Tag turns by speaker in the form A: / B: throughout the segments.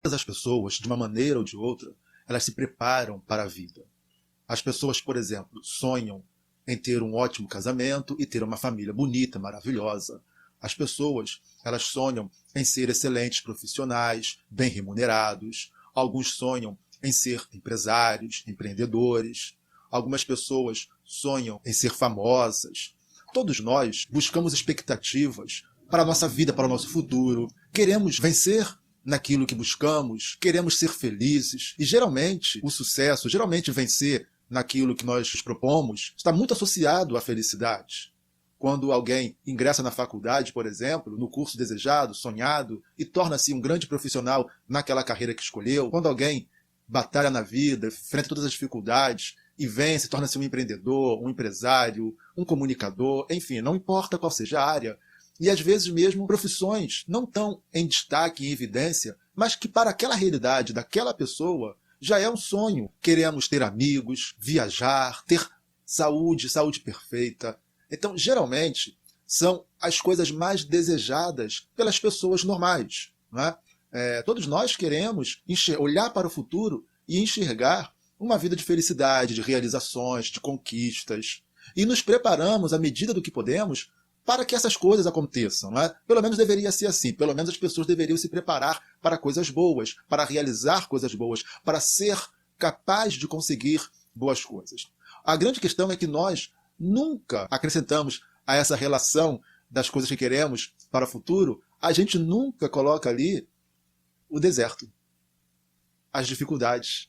A: Todas as pessoas, de uma maneira ou de outra, elas se preparam para a vida. As pessoas, por exemplo, sonham em ter um ótimo casamento e ter uma família bonita, maravilhosa. As pessoas, elas sonham em ser excelentes profissionais, bem remunerados. Alguns sonham em ser empresários, empreendedores. Algumas pessoas sonham em ser famosas. Todos nós buscamos expectativas para a nossa vida, para o nosso futuro. Queremos vencer naquilo que buscamos, queremos ser felizes. E geralmente o sucesso, geralmente vencer naquilo que nós nos propomos, está muito associado à felicidade. Quando alguém ingressa na faculdade, por exemplo, no curso desejado, sonhado, e torna-se um grande profissional naquela carreira que escolheu, quando alguém batalha na vida, enfrenta todas as dificuldades e vence, torna-se um empreendedor, um empresário, um comunicador, enfim, não importa qual seja a área, e às vezes mesmo profissões não tão em destaque, em evidência, mas que para aquela realidade daquela pessoa já é um sonho. Queremos ter amigos, viajar, ter saúde, saúde perfeita. Então, geralmente, são as coisas mais desejadas pelas pessoas normais. Não é? Todos nós queremos olhar para o futuro e enxergar uma vida de felicidade, de realizações, de conquistas. E nos preparamos, à medida do que podemos, para que essas coisas aconteçam. Não é? Pelo menos deveria ser assim. Pelo menos as pessoas deveriam se preparar para coisas boas, para realizar coisas boas, para ser capaz de conseguir boas coisas. A grande questão é que nós nunca acrescentamos a essa relação das coisas que queremos para o futuro, a gente nunca coloca ali o deserto, as dificuldades.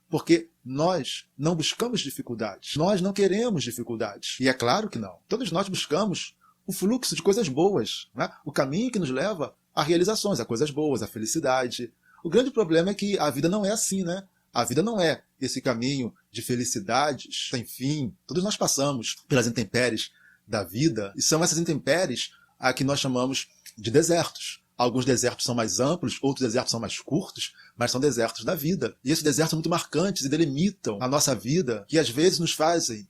A: Porque nós não buscamos dificuldades. Nós não queremos dificuldades. E é claro que não. Todos nós buscamos o fluxo de coisas boas, né? O caminho que nos leva a realizações, a coisas boas, a felicidade. O grande problema é que a vida não é assim, né? A vida não é esse caminho de felicidades sem fim. Todos nós passamos pelas intempéries da vida, e são essas intempéries a que nós chamamos de desertos. Alguns desertos são mais amplos, outros desertos são mais curtos, mas são desertos da vida. E esses desertos são muito marcantes e delimitam a nossa vida, que às vezes nos fazem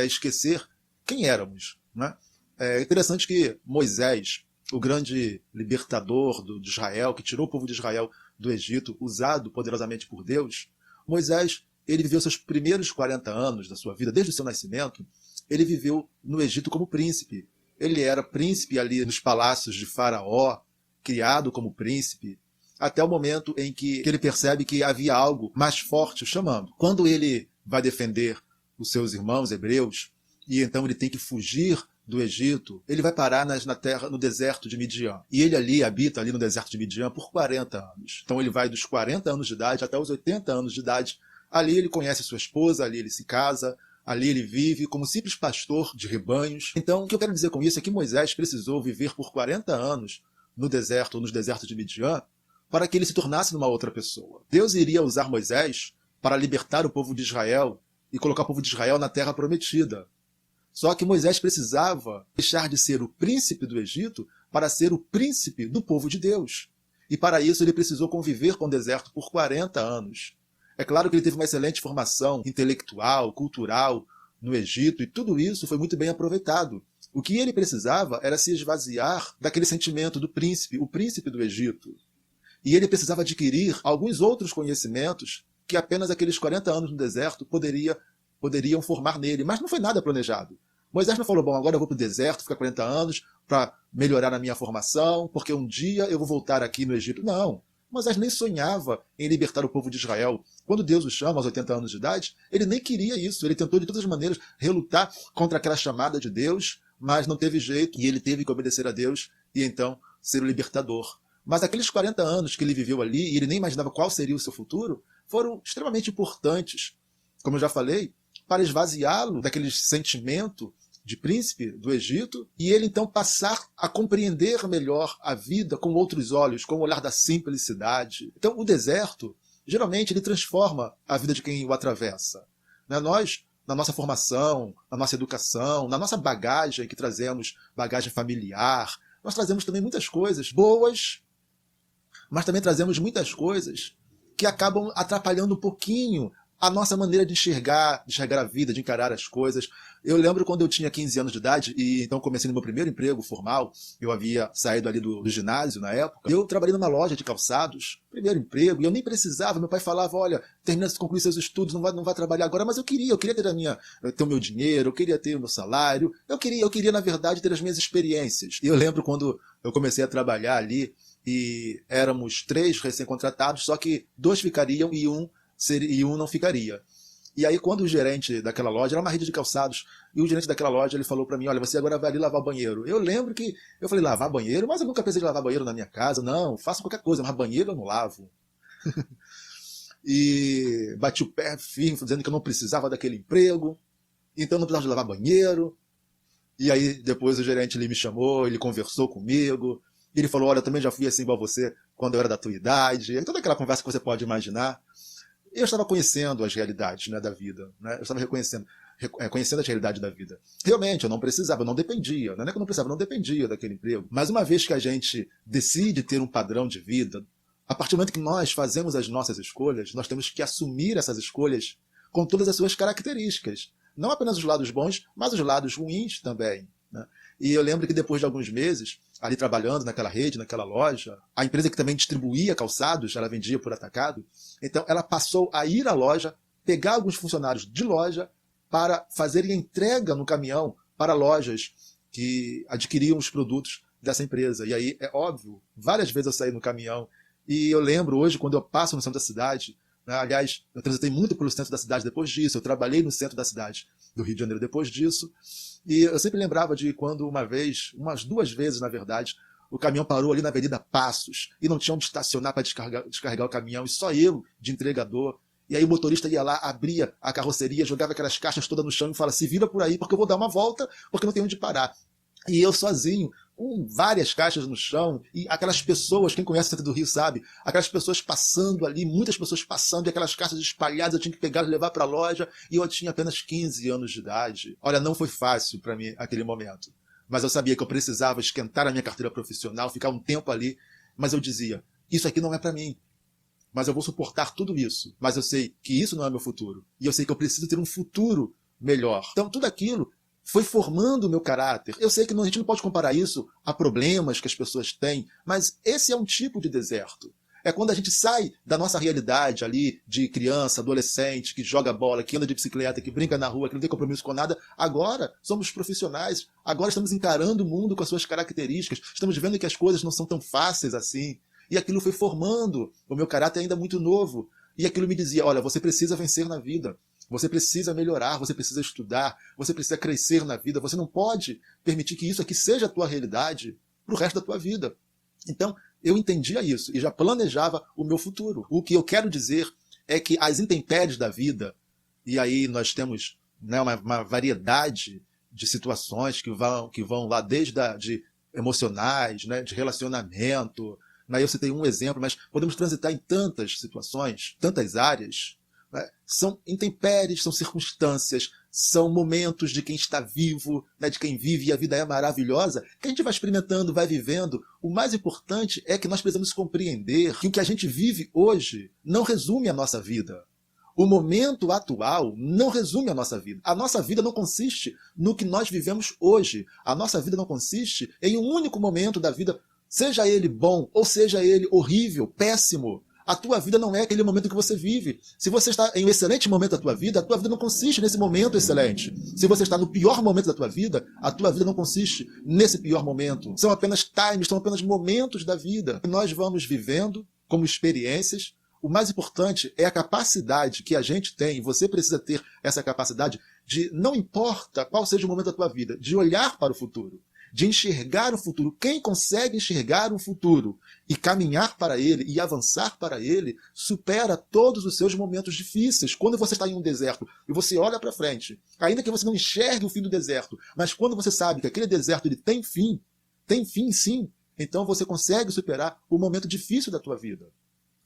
A: esquecer quem éramos, né? É interessante que Moisés, o grande libertador de Israel, que tirou o povo de Israel do Egito, usado poderosamente por Deus, Moisés, ele viveu seus primeiros 40 anos da sua vida, desde o seu nascimento, ele viveu no Egito como príncipe. Ele era príncipe ali nos palácios de Faraó, criado como príncipe, até o momento em que ele percebe que havia algo mais forte o chamando. Quando ele vai defender os seus irmãos hebreus, e então ele tem que fugir do Egito, ele vai parar na terra, no deserto de Midian. E ele habita ali no deserto de Midian por 40 anos. Então ele vai dos 40 anos de idade até os 80 anos de idade. Ali ele conhece sua esposa, ali ele se casa, ali ele vive como simples pastor de rebanhos. Então o que eu quero dizer com isso é que Moisés precisou viver por 40 anos no deserto ou nos desertos de Midian para que ele se tornasse uma outra pessoa. Deus iria usar Moisés para libertar o povo de Israel e colocar o povo de Israel na terra prometida. Só que Moisés precisava deixar de ser o príncipe do Egito para ser o príncipe do povo de Deus. E para isso ele precisou conviver com o deserto por 40 anos. É claro que ele teve uma excelente formação intelectual, cultural no Egito, e tudo isso foi muito bem aproveitado. O que ele precisava era se esvaziar daquele sentimento do príncipe, o príncipe do Egito. E ele precisava adquirir alguns outros conhecimentos que apenas aqueles 40 anos no deserto poderiam formar nele, mas não foi nada planejado. Moisés não falou, bom, agora eu vou para o deserto, ficar 40 anos para melhorar a minha formação, porque um dia eu vou voltar aqui no Egito. Não, Moisés nem sonhava em libertar o povo de Israel. Quando Deus o chama aos 80 anos de idade, ele nem queria isso, ele tentou de todas as maneiras relutar contra aquela chamada de Deus, mas não teve jeito, e ele teve que obedecer a Deus e então ser o libertador. Mas aqueles 40 anos que ele viveu ali, e ele nem imaginava qual seria o seu futuro, foram extremamente importantes, como eu já falei, para esvaziá-lo daquele sentimento de príncipe do Egito, e ele então passar a compreender melhor a vida com outros olhos, com o olhar da simplicidade. Então o deserto, geralmente, ele transforma a vida de quem o atravessa. Nós, na nossa formação, na nossa educação, na nossa bagagem que trazemos, bagagem familiar, nós trazemos também muitas coisas boas, mas também trazemos muitas coisas que acabam atrapalhando um pouquinho a nossa maneira de enxergar a vida, de encarar as coisas. Eu lembro quando eu tinha 15 anos de idade, e então comecei no meu primeiro emprego formal, eu havia saído ali do ginásio na época, eu trabalhei numa loja de calçados, primeiro emprego, e eu nem precisava, meu pai falava, olha, termina de concluir seus estudos, não vai trabalhar agora, mas eu queria ter o meu dinheiro, eu queria ter o meu salário, eu queria na verdade ter as minhas experiências. E eu lembro quando eu comecei a trabalhar ali, e éramos 3 recém-contratados, só que 2 ficariam e um não ficaria. E aí quando o gerente daquela loja, era uma rede de calçados, e o gerente daquela loja ele falou para mim, olha, você agora vai ali lavar banheiro. Eu lembro que eu falei, lavar banheiro? Mas eu nunca pensei de lavar banheiro na minha casa, não, faço qualquer coisa, mas banheiro eu não lavo. E bati o pé firme, dizendo que eu não precisava daquele emprego, então eu não precisava de lavar banheiro. E aí depois o gerente ele me chamou, ele conversou comigo, ele falou, olha, eu também já fui assim igual você quando eu era da tua idade, e toda aquela conversa que você pode imaginar. Eu estava conhecendo as realidades, né, da vida, né? Eu estava conhecendo a realidade da vida. Realmente, eu não precisava, eu não dependia, não é que eu não precisava, eu não dependia daquele emprego. Mas uma vez que a gente decide ter um padrão de vida, a partir do momento que nós fazemos as nossas escolhas, nós temos que assumir essas escolhas com todas as suas características. Não apenas os lados bons, mas os lados ruins também, né? E eu lembro que depois de alguns meses, ali trabalhando naquela rede, naquela loja, a empresa que também distribuía calçados, ela vendia por atacado, então ela passou a ir à loja, pegar alguns funcionários de loja para fazerem entrega no caminhão para lojas que adquiriam os produtos dessa empresa. E aí, é óbvio, várias vezes eu saí no caminhão, e eu lembro hoje, quando eu passo no centro da cidade, né, aliás, eu transitei muito pelo centro da cidade depois disso, eu trabalhei no centro da cidade do Rio de Janeiro depois disso, e eu sempre lembrava de quando umas 2 vezes, na verdade, o caminhão parou ali na Avenida Passos e não tinha onde estacionar para descarregar o caminhão, e só eu, de entregador. E aí o motorista ia lá, abria a carroceria, jogava aquelas caixas todas no chão e falava, se vira por aí porque eu vou dar uma volta, porque não tem onde parar. E eu sozinho, com várias caixas no chão, e aquelas pessoas, quem conhece o centro do Rio sabe, aquelas pessoas passando ali, muitas pessoas passando, e aquelas caixas espalhadas, eu tinha que pegar e levar para a loja, e eu tinha apenas 15 anos de idade. Olha, não foi fácil para mim aquele momento. Mas eu sabia que eu precisava esquentar a minha carteira profissional, ficar um tempo ali, mas eu dizia, isso aqui não é para mim. Mas eu vou suportar tudo isso. Mas eu sei que isso não é meu futuro. E eu sei que eu preciso ter um futuro melhor. Então tudo aquilo foi formando o meu caráter. Eu sei que a gente não pode comparar isso a problemas que as pessoas têm, mas esse é um tipo de deserto. É quando a gente sai da nossa realidade ali de criança, adolescente, que joga bola, que anda de bicicleta, que brinca na rua, que não tem compromisso com nada. Agora somos profissionais, agora estamos encarando o mundo com as suas características, estamos vendo que as coisas não são tão fáceis assim. E aquilo foi formando o meu caráter ainda muito novo. E aquilo me dizia, olha, você precisa vencer na vida. Você precisa melhorar, você precisa estudar, você precisa crescer na vida. Você não pode permitir que isso aqui seja a tua realidade para o resto da tua vida. Então, eu entendia isso e já planejava o meu futuro. O que eu quero dizer é que as intempéries da vida, e aí nós temos, né, uma variedade de situações que vão lá desde de emocionais, né, de relacionamento. Eu citei um exemplo, mas podemos transitar em tantas situações, tantas áreas. Né? São intempéries, são circunstâncias, são momentos de quem está vivo, né, de quem vive e a vida é maravilhosa, que a gente vai experimentando, vai vivendo. O mais importante é que nós precisamos compreender que o que a gente vive hoje não resume a nossa vida. O momento atual não resume a nossa vida. A nossa vida não consiste no que nós vivemos hoje. A nossa vida não consiste em um único momento da vida, seja ele bom ou seja ele horrível, péssimo. A tua vida não é aquele momento que você vive. Se você está em um excelente momento da tua vida não consiste nesse momento excelente. Se você está no pior momento da tua vida, a tua vida não consiste nesse pior momento. São apenas times, são apenas momentos da vida. Nós vamos vivendo como experiências. O mais importante é a capacidade que a gente tem, e você precisa ter essa capacidade de, não importa qual seja o momento da tua vida, de olhar para o futuro, de enxergar o futuro. Quem consegue enxergar o futuro e caminhar para ele e avançar para ele, supera todos os seus momentos difíceis. Quando você está em um deserto e você olha para frente, ainda que você não enxergue o fim do deserto, mas quando você sabe que aquele deserto ele tem fim sim, então você consegue superar o momento difícil da tua vida.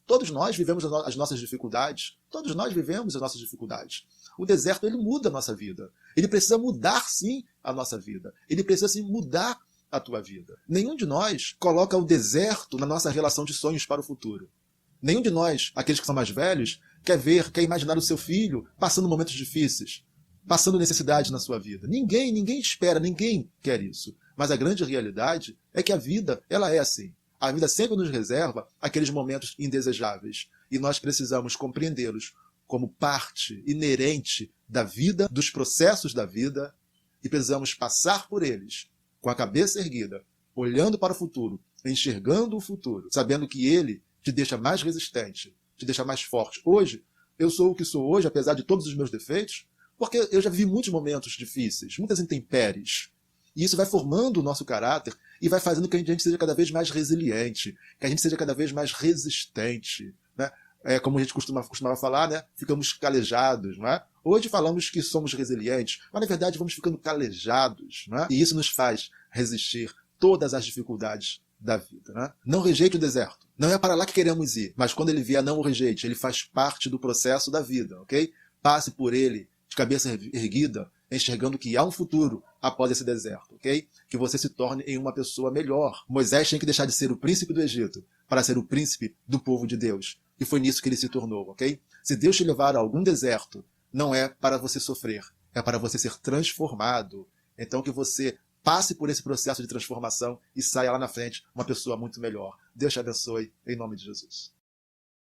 A: Todos nós vivemos as nossas dificuldades. Todos nós vivemos as nossas dificuldades. O deserto, ele muda a nossa vida. Ele precisa mudar, sim, a nossa vida. Ele precisa, sim, mudar a tua vida. Nenhum de nós coloca o deserto na nossa relação de sonhos para o futuro. Nenhum de nós, aqueles que são mais velhos, quer imaginar o seu filho passando momentos difíceis. passando necessidade na sua vida. Ninguém espera, ninguém quer isso. Mas a grande realidade é que a vida, ela é assim. A vida sempre nos reserva aqueles momentos indesejáveis. E nós precisamos compreendê-los como parte inerente da vida, dos processos da vida, e precisamos passar por eles com a cabeça erguida, olhando para o futuro, enxergando o futuro, sabendo que ele te deixa mais resistente, te deixa mais forte. Hoje, eu sou o que sou hoje, apesar de todos os meus defeitos, porque eu já vivi muitos momentos difíceis, muitas intempéries. E isso vai formando o nosso caráter e vai fazendo que a gente seja cada vez mais resiliente, que a gente seja cada vez mais resistente, né? Como a gente costumava falar, né? Ficamos calejados, não é? Hoje falamos que somos resilientes, mas na verdade vamos ficando calejados, não é? E isso nos faz resistir todas as dificuldades da vida, né? Não rejeite o deserto. Não é para lá que queremos ir, mas quando ele vier, não o rejeite. Ele faz parte do processo da vida, ok? Passe por ele de cabeça erguida, enxergando que há um futuro após esse deserto, ok? Que você se torne em uma pessoa melhor. Moisés tem que deixar de ser o príncipe do Egito para ser o príncipe do povo de Deus. E foi nisso que ele se tornou, ok? Se Deus te levar a algum deserto, não é para você sofrer, é para você ser transformado. Então que você passe por esse processo de transformação e saia lá na frente uma pessoa muito melhor. Deus te abençoe, em nome de Jesus.